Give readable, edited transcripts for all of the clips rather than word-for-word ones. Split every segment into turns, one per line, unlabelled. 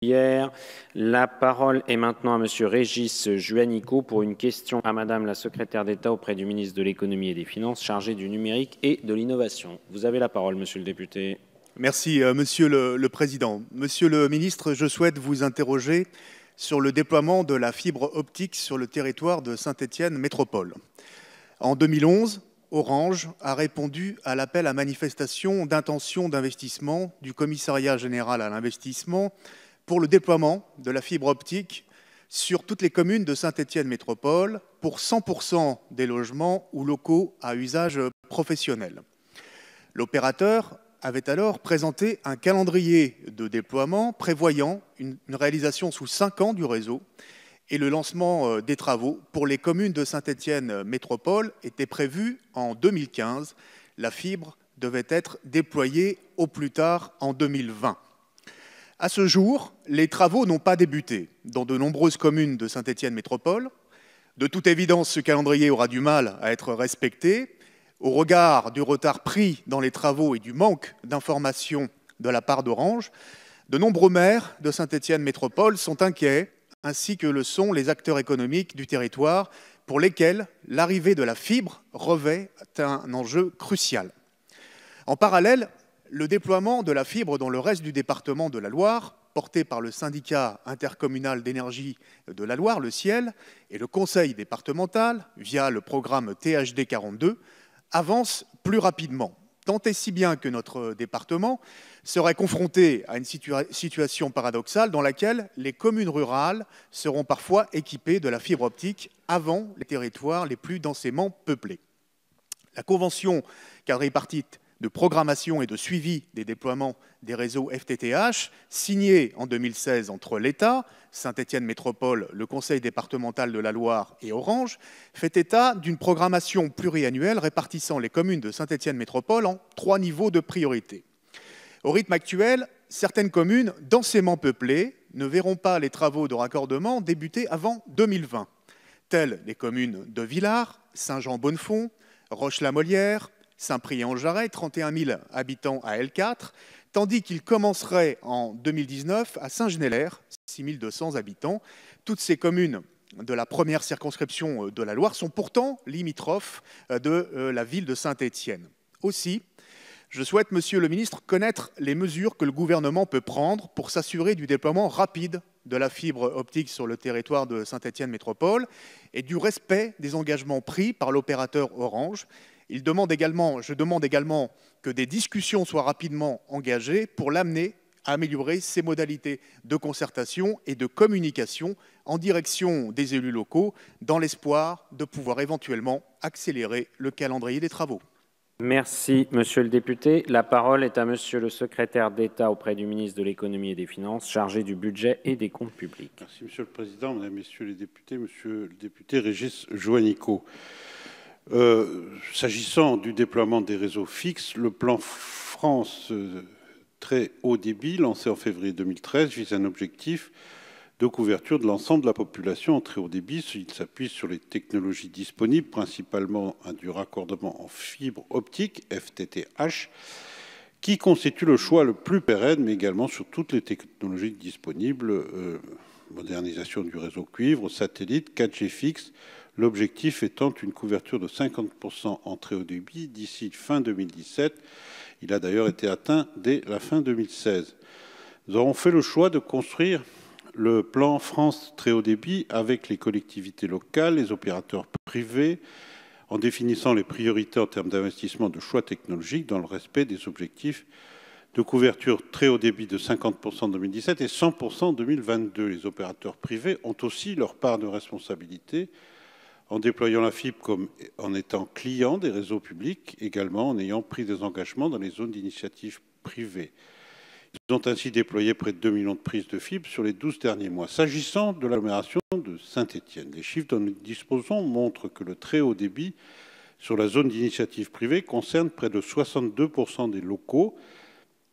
hier. La parole est maintenant à Monsieur Régis Juanico pour une question à Madame la secrétaire d'État auprès du ministre de l'Économie et des Finances chargé du numérique et de l'innovation. Vous avez la parole, Monsieur le député.
Merci, Monsieur le Président. Monsieur le ministre, je souhaite vous interroger sur le déploiement de la fibre optique sur le territoire de Saint-Étienne Métropole. En 2011, Orange a répondu à l'appel à manifestation d'intention d'investissement du Commissariat général à l'investissement pour le déploiement de la fibre optique sur toutes les communes de Saint-Étienne Métropole pour 100% des logements ou locaux à usage professionnel. L'opérateur avait alors présenté un calendrier de déploiement prévoyant une réalisation sous 5 ans du réseau et le lancement des travaux pour les communes de Saint-Étienne Métropole était prévu en 2015. La fibre devait être déployée au plus tard en 2020. À ce jour, les travaux n'ont pas débuté dans de nombreuses communes de Saint-Étienne Métropole. De toute évidence, ce calendrier aura du mal à être respecté. Au regard du retard pris dans les travaux et du manque d'informations de la part d'Orange, de nombreux maires de Saint-Étienne Métropole sont inquiets, ainsi que le sont les acteurs économiques du territoire, pour lesquels l'arrivée de la fibre revêt un enjeu crucial. En parallèle, le déploiement de la fibre dans le reste du département de la Loire, porté par le syndicat intercommunal d'énergie de la Loire, le Ciel, et le conseil départemental, via le programme THD 42, avance plus rapidement, tant et si bien que notre département serait confronté à une situation paradoxale dans laquelle les communes rurales seront parfois équipées de la fibre optique avant les territoires les plus densément peuplés. La convention quadripartite de programmation et de suivi des déploiements des réseaux FTTH, signée en 2016 entre l'État, Saint-Étienne Métropole, le Conseil départemental de la Loire et Orange, fait état d'une programmation pluriannuelle répartissant les communes de Saint-Étienne Métropole en 3 niveaux de priorité. Au rythme actuel, certaines communes densément peuplées ne verront pas les travaux de raccordement débuter avant 2020, telles les communes de Villars, Saint-Jean-Bonnefond, Roche-la-Molière, Saint-Priest-en-Jarret, 31 000 habitants à L4, tandis qu'il commencerait en 2019 à Saint-Genélaire, 6 200 habitants. Toutes ces communes de la première circonscription de la Loire sont pourtant limitrophes de la ville de Saint-Étienne. Aussi, je souhaite, Monsieur le ministre, connaître les mesures que le gouvernement peut prendre pour s'assurer du déploiement rapide de la fibre optique sur le territoire de Saint-Étienne Métropole et du respect des engagements pris par l'opérateur Orange. Je demande également que des discussions soient rapidement engagées pour l'amener à améliorer ses modalités de concertation et de communication en direction des élus locaux, dans l'espoir de pouvoir éventuellement accélérer le calendrier des travaux.
Merci, Monsieur le député. La parole est à Monsieur le secrétaire d'État auprès du ministre de l'Économie et des Finances, chargé du budget et des comptes publics.
Merci, Monsieur le Président, Mesdames, Messieurs les députés, Monsieur le député Régis Juanico. S'agissant du déploiement des réseaux fixes, le plan France très haut débit, lancé en février 2013, vise un objectif de couverture de l'ensemble de la population en très haut débit. Il s'appuie sur les technologies disponibles, principalement du raccordement en fibre optique, FTTH, qui constitue le choix le plus pérenne, mais également sur toutes les technologies disponibles, modernisation du réseau cuivre, satellite, 4G fixe, l'objectif étant une couverture de 50% en très haut débit d'ici fin 2017. Il a d'ailleurs été atteint dès la fin 2016. Nous avons fait le choix de construire le plan France très haut débit avec les collectivités locales, les opérateurs privés, en définissant les priorités en termes d'investissement de choix technologiques dans le respect des objectifs de couverture très haut débit de 50% en 2017 et 100% en 2022. Les opérateurs privés ont aussi leur part de responsabilité en déployant la fibre comme en étant clients des réseaux publics, également en ayant pris des engagements dans les zones d'initiative privée. Ils ont ainsi déployé près de 2 millions de prises de fibre sur les 12 derniers mois. S'agissant de l'agglomération de Saint-Étienne, les chiffres dont nous disposons montrent que le très haut débit sur la zone d'initiative privée concerne près de 62% des locaux,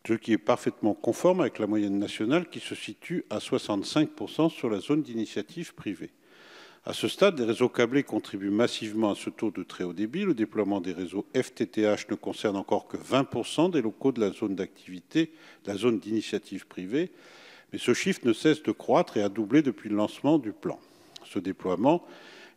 ce qui est parfaitement conforme avec la moyenne nationale qui se situe à 65% sur la zone d'initiative privée. À ce stade, les réseaux câblés contribuent massivement à ce taux de très haut débit. Le déploiement des réseaux FTTH ne concerne encore que 20% des locaux de la zone d'activité, de la zone d'initiative privée. Mais ce chiffre ne cesse de croître et a doublé depuis le lancement du plan. Ce déploiement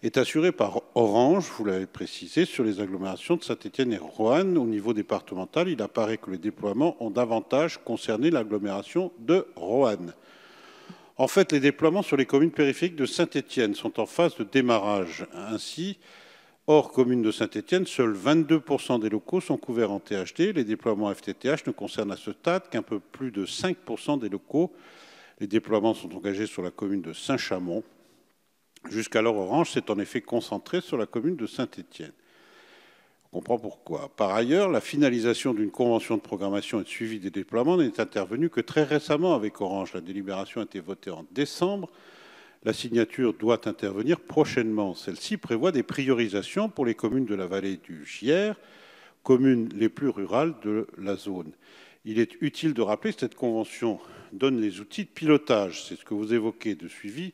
est assuré par Orange, vous l'avez précisé, sur les agglomérations de Saint-Étienne et Roanne. Au niveau départemental, il apparaît que les déploiements ont davantage concerné l'agglomération de Roanne. En fait, les déploiements sur les communes périphériques de Saint-Étienne sont en phase de démarrage. Ainsi, hors commune de Saint-Étienne, seuls 22% des locaux sont couverts en THD. Les déploiements FTTH ne concernent à ce stade qu'un peu plus de 5% des locaux. Les déploiements sont engagés sur la commune de Saint-Chamond. Jusqu'alors, Orange s'est en effet concentré sur la commune de Saint-Étienne. On comprend pourquoi. Par ailleurs, la finalisation d'une convention de programmation et de suivi des déploiements n'est intervenue que très récemment avec Orange. La délibération a été votée en décembre. La signature doit intervenir prochainement. Celle-ci prévoit des priorisations pour les communes de la vallée du Gier, communes les plus rurales de la zone. Il est utile de rappeler que cette convention donne les outils de pilotage, c'est ce que vous évoquez, de suivi,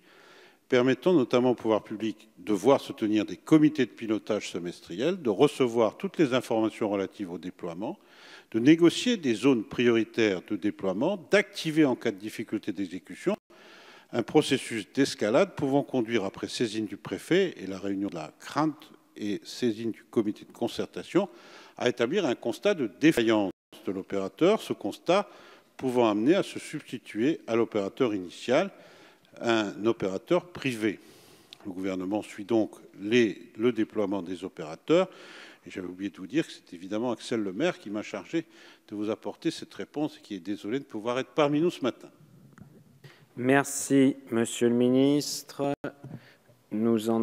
permettant notamment au pouvoir public de voir se tenir des comités de pilotage semestriels, de recevoir toutes les informations relatives au déploiement, de négocier des zones prioritaires de déploiement, d'activer en cas de difficulté d'exécution un processus d'escalade pouvant conduire, après saisine du préfet et la réunion de la crainte et saisine du comité de concertation, à établir un constat de défaillance de l'opérateur, ce constat pouvant amener à se substituer à l'opérateur initial, un opérateur privé. Le gouvernement suit donc le déploiement des opérateurs. Et j'avais oublié de vous dire que c'est évidemment Axel Lemaire qui m'a chargé de vous apporter cette réponse et qui est désolé de pouvoir être parmi nous ce matin.
Merci, Monsieur le Ministre. Nous en